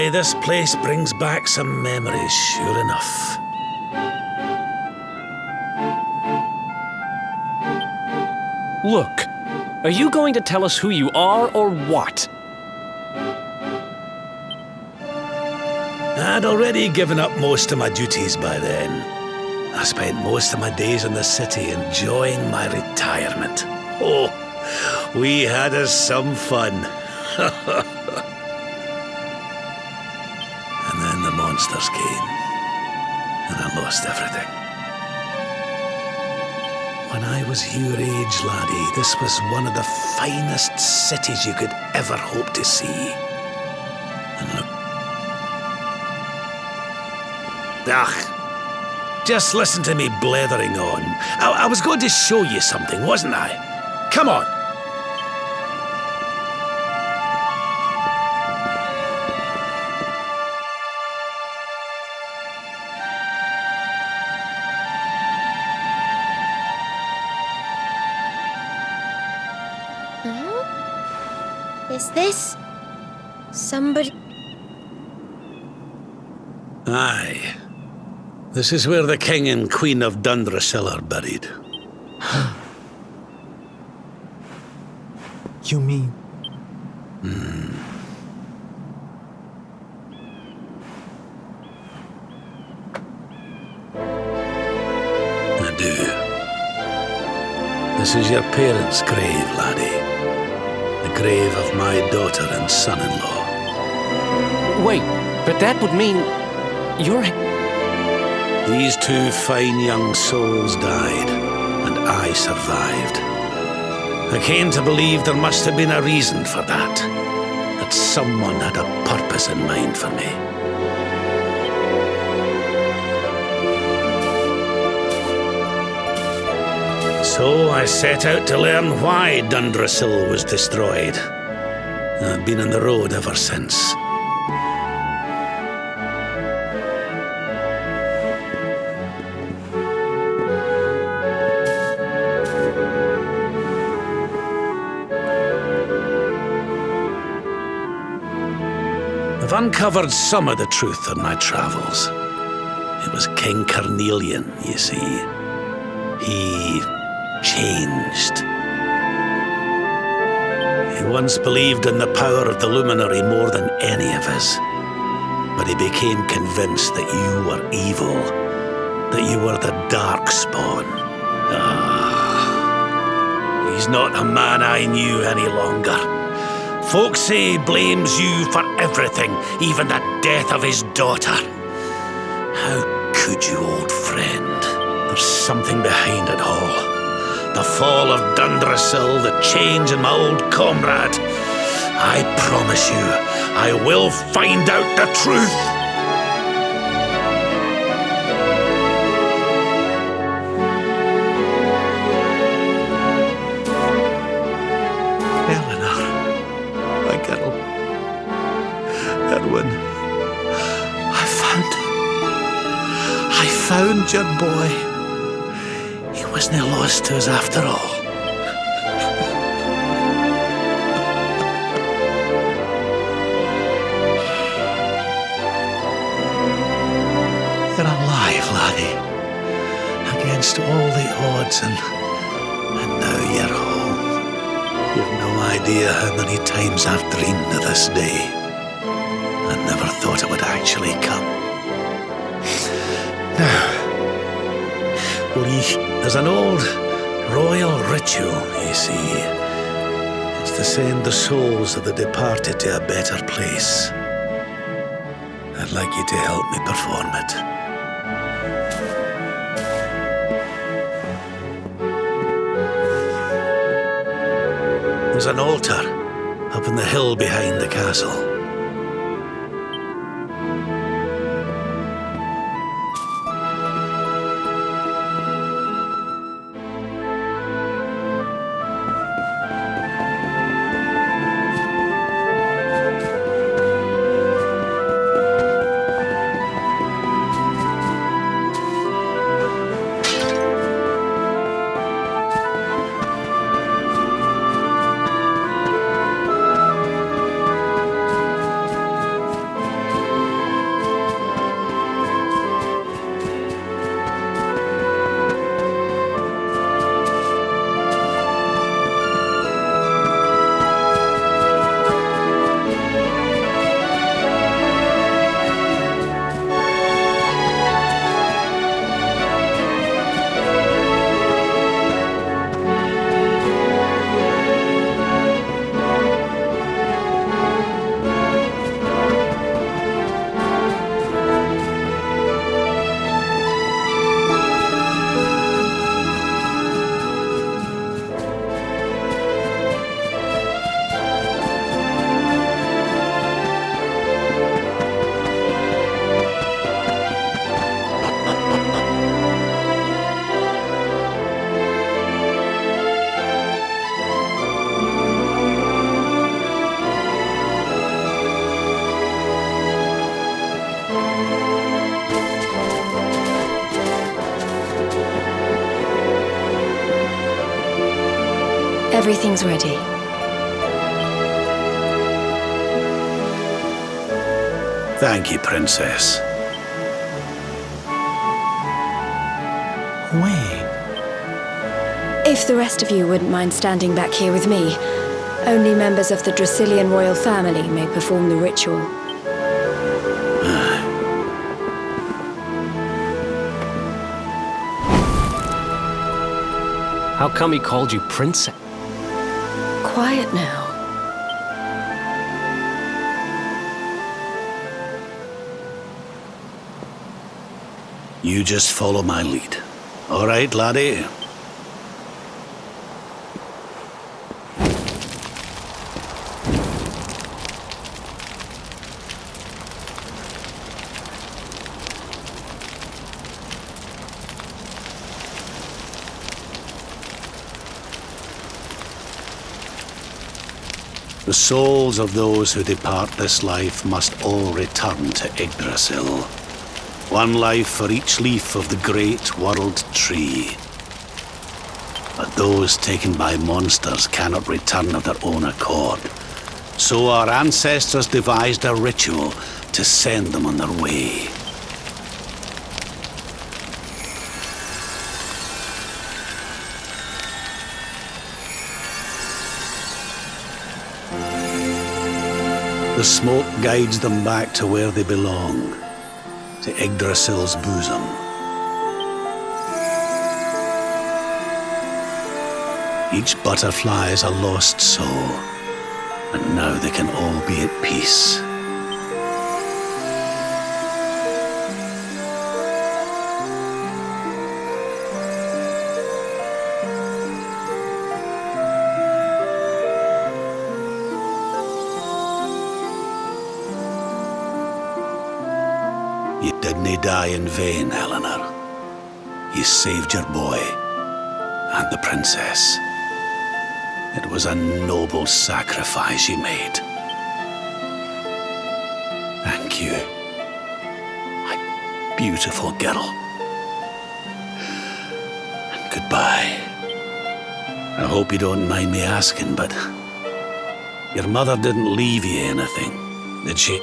Aye, this place brings back some memories, sure enough. Look, are you going to tell us who you are or what? I'd already given up most of my duties by then. I spent most of my days in the city enjoying my retirement. Oh, we had us some fun. And then the monsters came, and I lost everything. When I was your age, laddie, this was one of the finest cities you could ever hope to see. And look... just listen to me blethering on. I was going to show you something, wasn't I? Come on! Is this... somebody... Aye. This is where the King and Queen of Dundrasil are buried. You mean... I do. This is your parents' grave, laddie. The grave of my daughter and son-in-law. Wait, but that would mean you're... These two fine young souls died, and I survived. I came to believe there must have been a reason for that. That someone had a purpose in mind for me. So I set out to learn why Dundrasil was destroyed. I've been on the road ever since. I've uncovered some of the truth on my travels. It was King Carnelian, you see. He changed. He once believed in the power of the luminary more than any of us. But he became convinced that you were evil, that you were the Darkspawn. He's not a man I knew any longer. Folks say he blames you for everything, even the death of his daughter. How could you, old friend? There's something behind it all. The fall of Dundrasil, the change in my old comrade. I promise you, I will find out the truth. I found your boy. He wasn't lost to us after all. You're alive, laddie. Against all the odds, and now you're home. You've no idea how many times I've dreamed of this day. I never thought it would actually come. There's an old royal ritual, you see. It's to send the souls of the departed to a better place. I'd like you to help me perform it. There's an altar up in the hill behind the castle. Everything's ready. Thank you, Princess. Wait. If the rest of you wouldn't mind standing back here with me, only members of the Dracilian royal family may perform the ritual. How come he called you princess? Quiet now. You just follow my lead. All right, laddie? The souls of those who depart this life must all return to Yggdrasil. One life for each leaf of the great world tree. But those taken by monsters cannot return of their own accord. So our ancestors devised a ritual to send them on their way. The smoke guides them back to where they belong, to Yggdrasil's bosom. Each butterfly is a lost soul, and now they can all be at peace. You didn't die in vain, Eleanor. You saved your boy and the princess. It was a noble sacrifice you made. Thank you, my beautiful girl. And goodbye. I hope you don't mind me asking, but your mother didn't leave you anything, did she?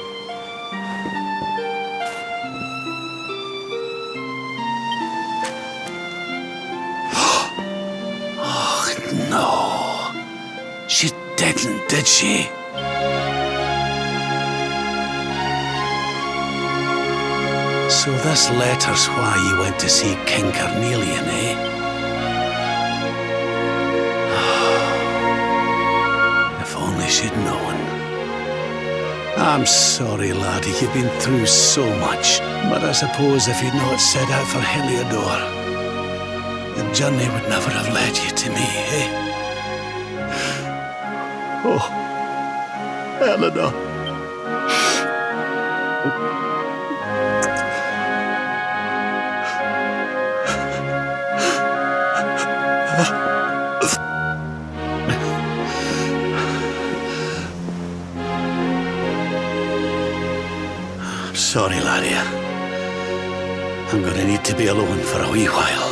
No, she didn't, did she? So this letter's why you went to see King Carnelian, eh? If only she'd known. I'm sorry, laddie, you've been through so much. But I suppose if you'd not set out for Heliodor, the journey would never have led you to me, eh? Oh, Eleanor. I'm sorry, laddie. I'm gonna need to be alone for a wee while.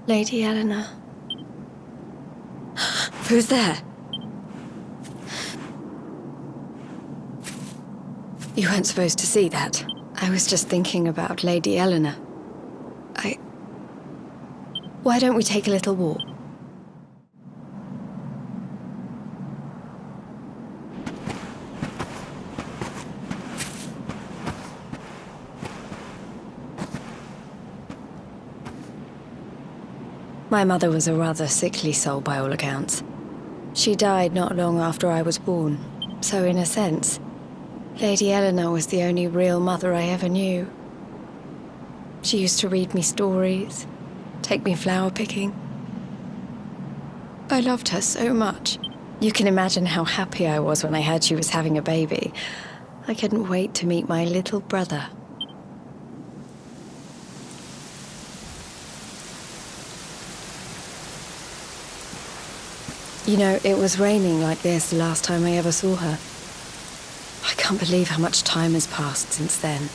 Lady Eleanor. Who's there? You weren't supposed to see that. I was just thinking about Lady Eleanor. Why don't we take a little walk? My mother was a rather sickly soul by all accounts. She died not long after I was born, so in a sense, Lady Eleanor was the only real mother I ever knew. She used to read me stories, take me flower picking. I loved her so much. You can imagine how happy I was when I heard she was having a baby. I couldn't wait to meet my little brother. You know, it was raining like this the last time I ever saw her. I can't believe how much time has passed since then.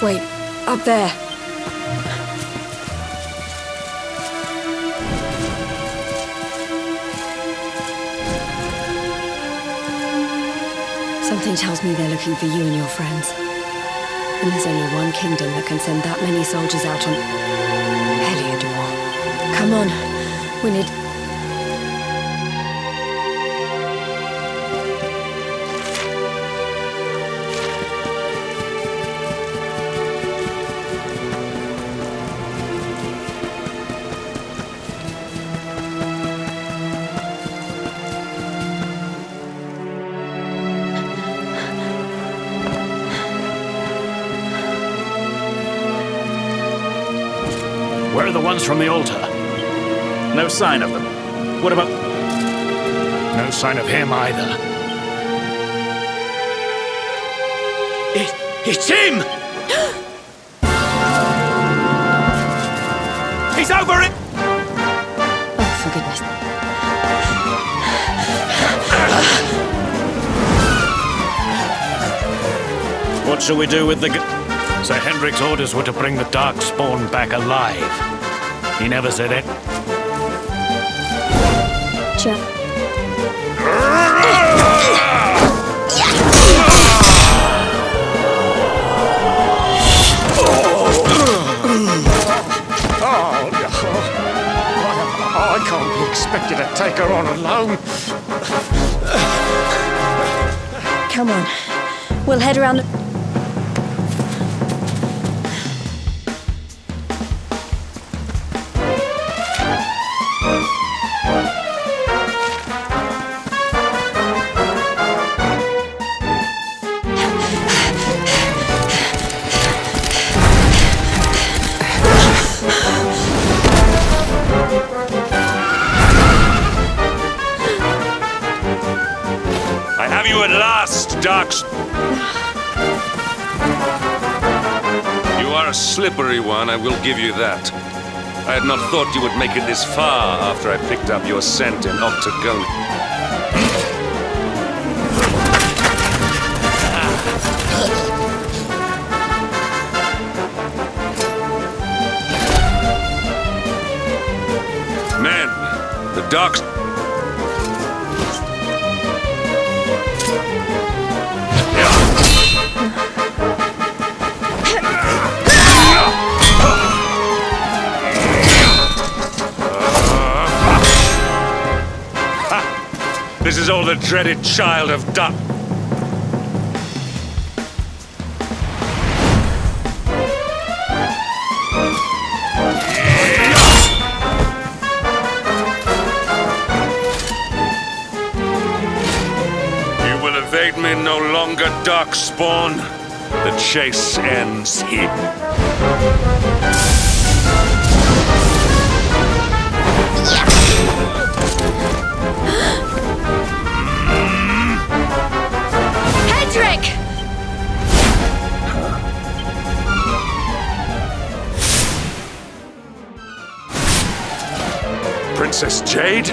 Wait, up there. Something tells me they're looking for you and your friends. And there's only one kingdom that can send that many soldiers out on Heliodor. Come on, we need... Where are the ones from the altar? No sign of them. What about... No sign of him either. It's him! He's over it! Oh, for goodness. What shall we do with the... Sir Hendrik's orders were to bring the Darkspawn back alive. He never said it. I can't be expected to take her on alone. Come on, we'll head around the... I have you at last, Darks. You are a slippery one, I will give you that. I had not thought you would make it this far after I picked up your scent in Octagon. Men, the Darks... This is all the dreaded child of Dark. You will evade me no longer, Darkspawn. The chase ends here. Hendrik! Princess Jade?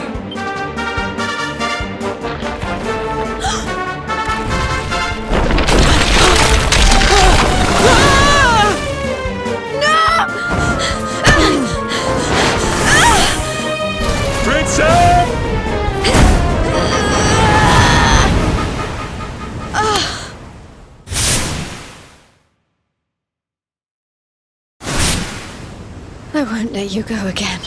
Princess! I won't let you go again.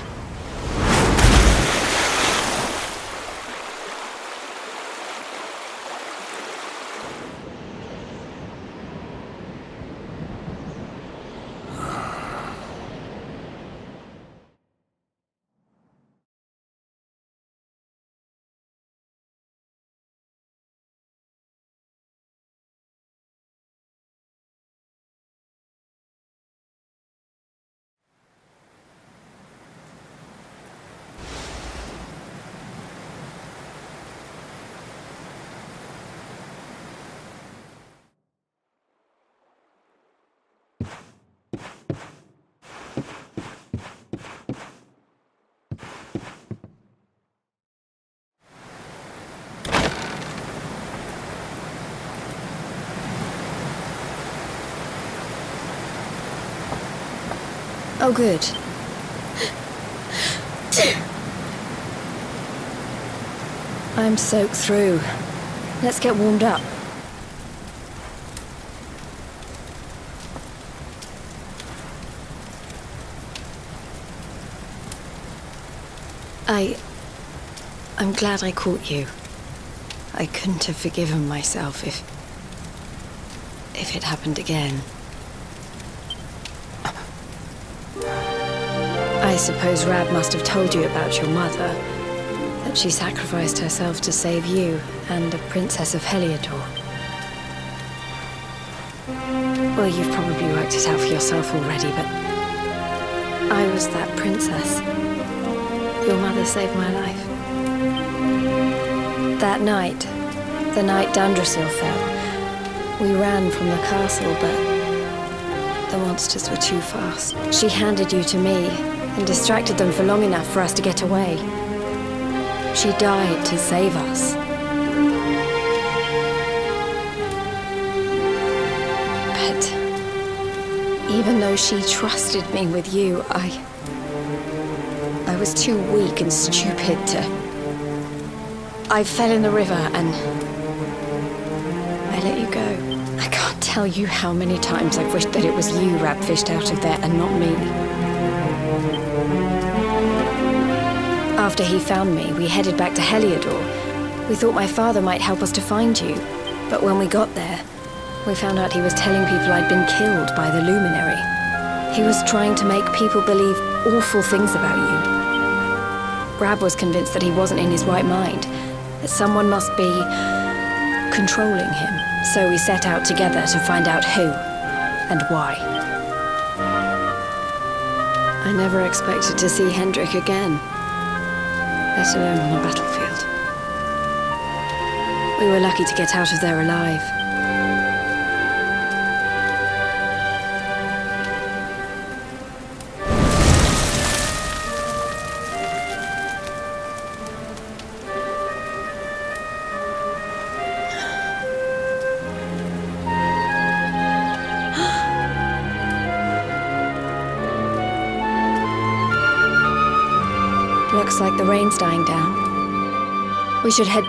Oh, good. I'm soaked through. Let's get warmed up. I'm glad I caught you. I couldn't have forgiven myself if it happened again. I suppose Rab must have told you about your mother, that she sacrificed herself to save you and a princess of Heliodor. Well, you've probably worked it out for yourself already, but I was that princess. Your mother saved my life. That night, the night Dundrasil fell, we ran from the castle, but the monsters were too fast. She handed you to me and distracted them for long enough for us to get away. She died to save us. But even though she trusted me with you, I was too weak and stupid to... I fell in the river and I let you go. I can't tell you how many times I've wished that it was you Rab fished out of there and not me. After he found me, we headed back to Heliodor. We thought my father might help us to find you, but when we got there, we found out he was telling people I'd been killed by the Luminary. He was trying to make people believe awful things about you. Rab was convinced that he wasn't in his right mind, that someone must be controlling him. So we set out together to find out who and why. I never expected to see Hendrik again, let alone on a battlefield. We were lucky to get out of there alive. Looks like the rain's dying down. We should head...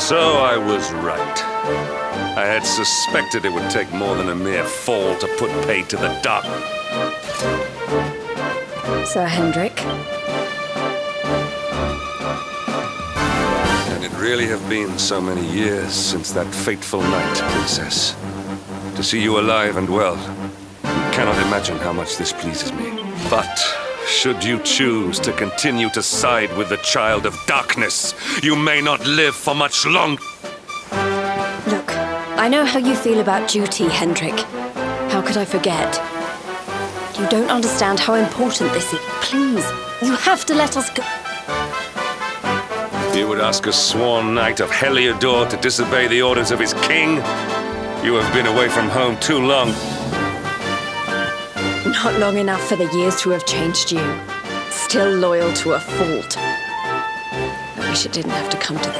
So I was right. I had suspected it would take more than a mere fall to put pay to the dark. Sir Hendrik, And it really have been so many years since that fateful night, Princess. To see you alive and well, you cannot imagine how much this pleases me. But should you choose to continue to side with the Child of Darkness, you may not live for much longer. look, I know how you feel about duty, Hendrik. How could I forget? You don't understand how important this is. Please, you have to let us go. You would ask a sworn knight of Heliodor to disobey the orders of his king? You have been away from home too long. Not long enough for the years to have changed you. Still loyal to a fault. I wish it didn't have to come to this.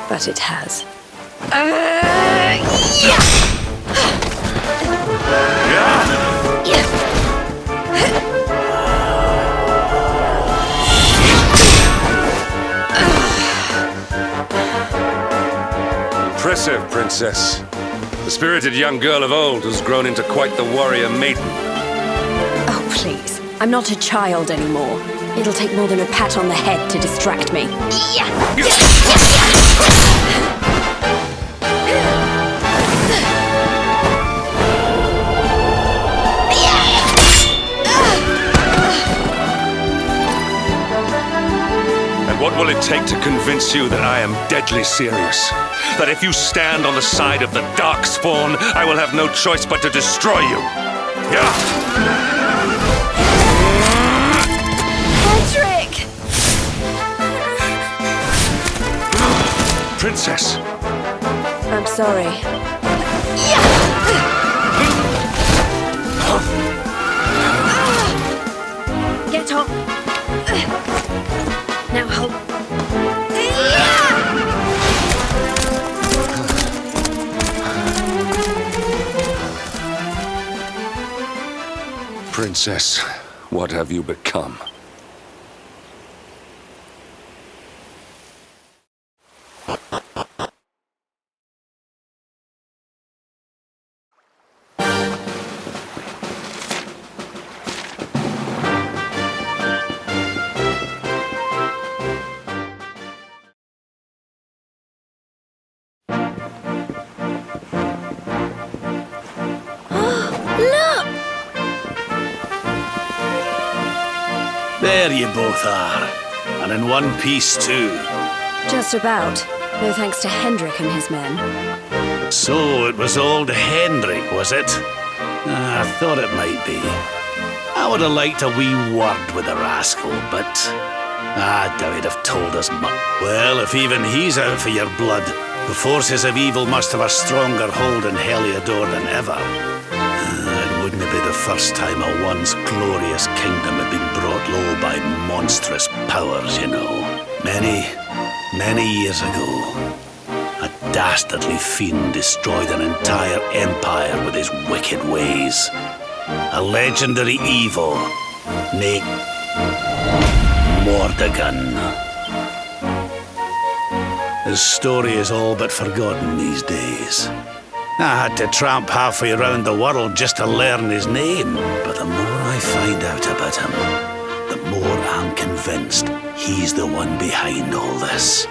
But it has. Impressive, Princess. The spirited young girl of old has grown into quite the warrior maiden. Oh, please. I'm not a child anymore. It'll take more than a pat on the head to distract me. And what will it take to convince you that I am deadly serious? That if you stand on the side of the Darkspawn, I will have no choice but to destroy you? Yeah. Patrick! Princess! I'm sorry. Get up. Now hold. Princess, what have you become? There you both are. And in one piece, too. Just about. No thanks to Hendrik and his men. So it was old Hendrik, was it? I thought it might be. I would have liked a wee word with the rascal, but I doubt he'd have told us much. Well, if even he's out for your blood, the forces of evil must have a stronger hold in Heliodor than ever. It wouldn't be the first time a once glorious kingdom had been brought low by monstrous powers, you know. Many years ago, a dastardly fiend destroyed an entire empire with his wicked ways. A legendary evil, named Mordegon. His story is all but forgotten these days. I had to tramp halfway around the world just to learn his name. But the more I find out about him, the more I'm convinced he's the one behind all this.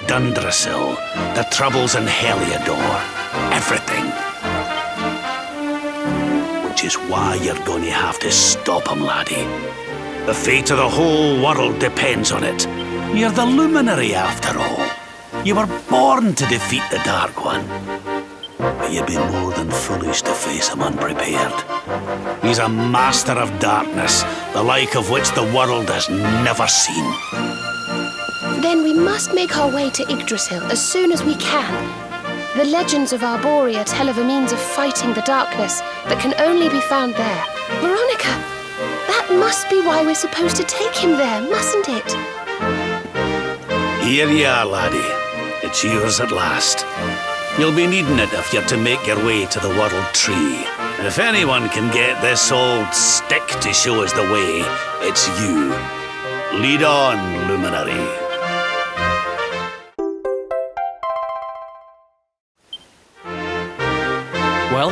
Dundrasil, the troubles in Heliodor, everything. Which is why you're going to have to stop him, laddie. The fate of the whole world depends on it. You're the luminary, after all. You were born to defeat the Dark One. But you'd be more than foolish to face him unprepared. He's a master of darkness, the like of which the world has never seen. Then we must make our way to Yggdrasil as soon as we can. The legends of Arborea tell of a means of fighting the darkness that can only be found there. Veronica, that must be why we're supposed to take him there, mustn't it? Here you are, laddie. It's yours at last. You'll be needing it if you're to make your way to the World Tree. And if anyone can get this old stick to show us the way, it's you. Lead on, Luminary. Well,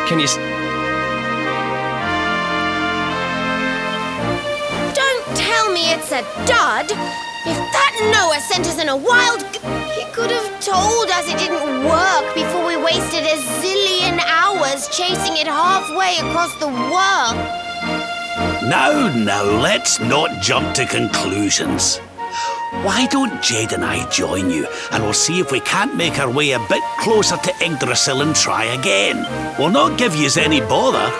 can you... Don't tell me it's a dud! If that Noah sent us in a wild... He could have told us it didn't work before we wasted a zillion hours chasing it halfway across the world. Now, let's not jump to conclusions. Why don't Jade and I join you, and we'll see if we can't make our way a bit closer to Yggdrasil and try again. We'll not give yous any bother.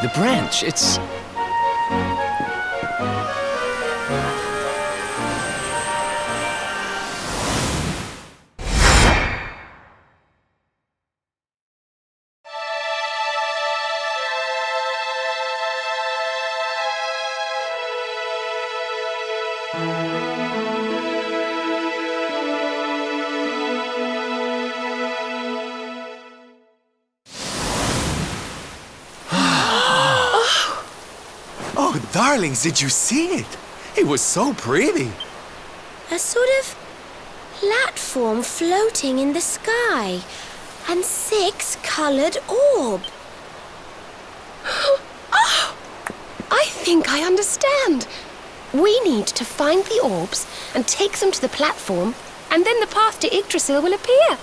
the branch. It's... Oh, darlings, did you see it? It was so pretty. A sort of platform floating in the sky, and 6 colored orbs. Oh, I think I understand. We need to find the orbs and take them to the platform, and then the path to Yggdrasil will appear.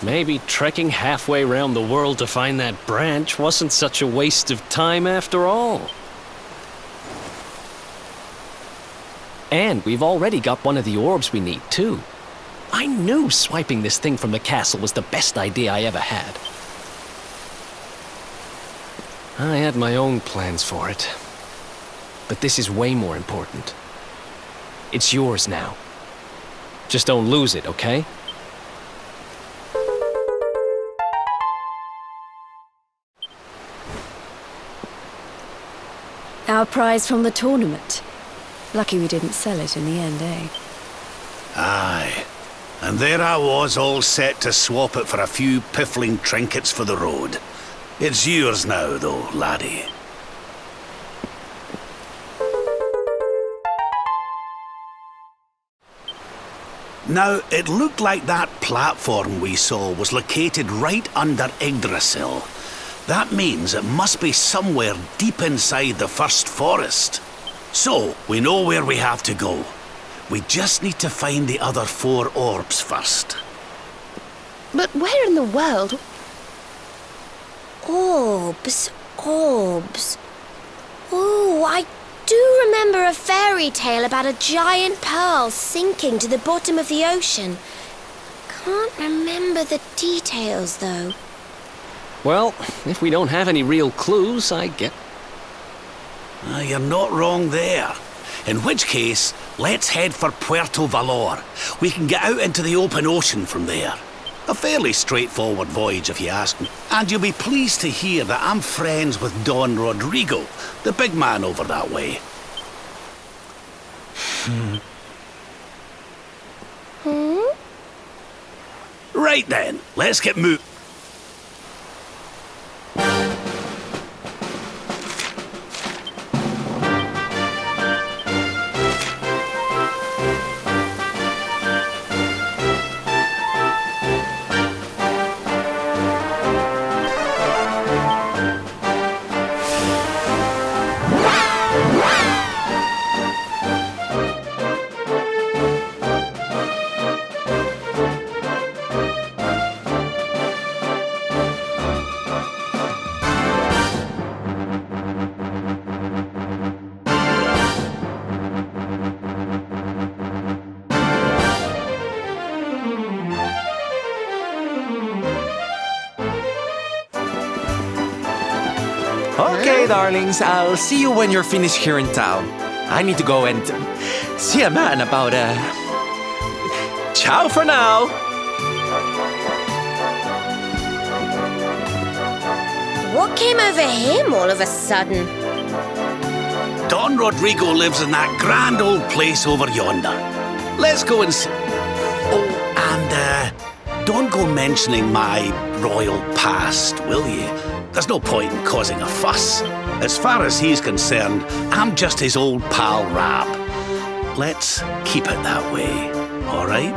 Maybe trekking halfway around the world to find that branch wasn't such a waste of time after all. And we've already got one of the orbs we need, too. I knew swiping this thing from the castle was the best idea I ever had. I had my own plans for it. But this is way more important. It's yours now. Just don't lose it, okay? Our prize from the tournament. Lucky we didn't sell it in the end, eh? Aye. And there I was, all set to swap it for a few piffling trinkets for the road. It's yours now, though, laddie. Now, it looked like that platform we saw was located right under Yggdrasil. That means it must be somewhere deep inside the first forest. So, we know where we have to go. We just need to find the other 4 orbs first. But where in the world? Orbs. Oh, I do remember a fairy tale about a giant pearl sinking to the bottom of the ocean. Can't remember the details, though. Well, if we don't have any real clues, I get... You're not wrong there. In which case, let's head for Puerto Valor. We can get out into the open ocean from there. A fairly straightforward voyage, if you ask me. And you'll be pleased to hear that I'm friends with Don Rodrigo, the big man over that way. Right then, let's get moving. Okay, darlings, I'll see you when you're finished here in town. I need to go and see a man about Ciao for now! What came over him all of a sudden? Don Rodrigo lives in that grand old place over yonder. Let's go and see. Oh, and don't go mentioning my royal past, will you? There's no point in causing a fuss. As far as he's concerned, I'm just his old pal Rab. Let's keep it that way, all right?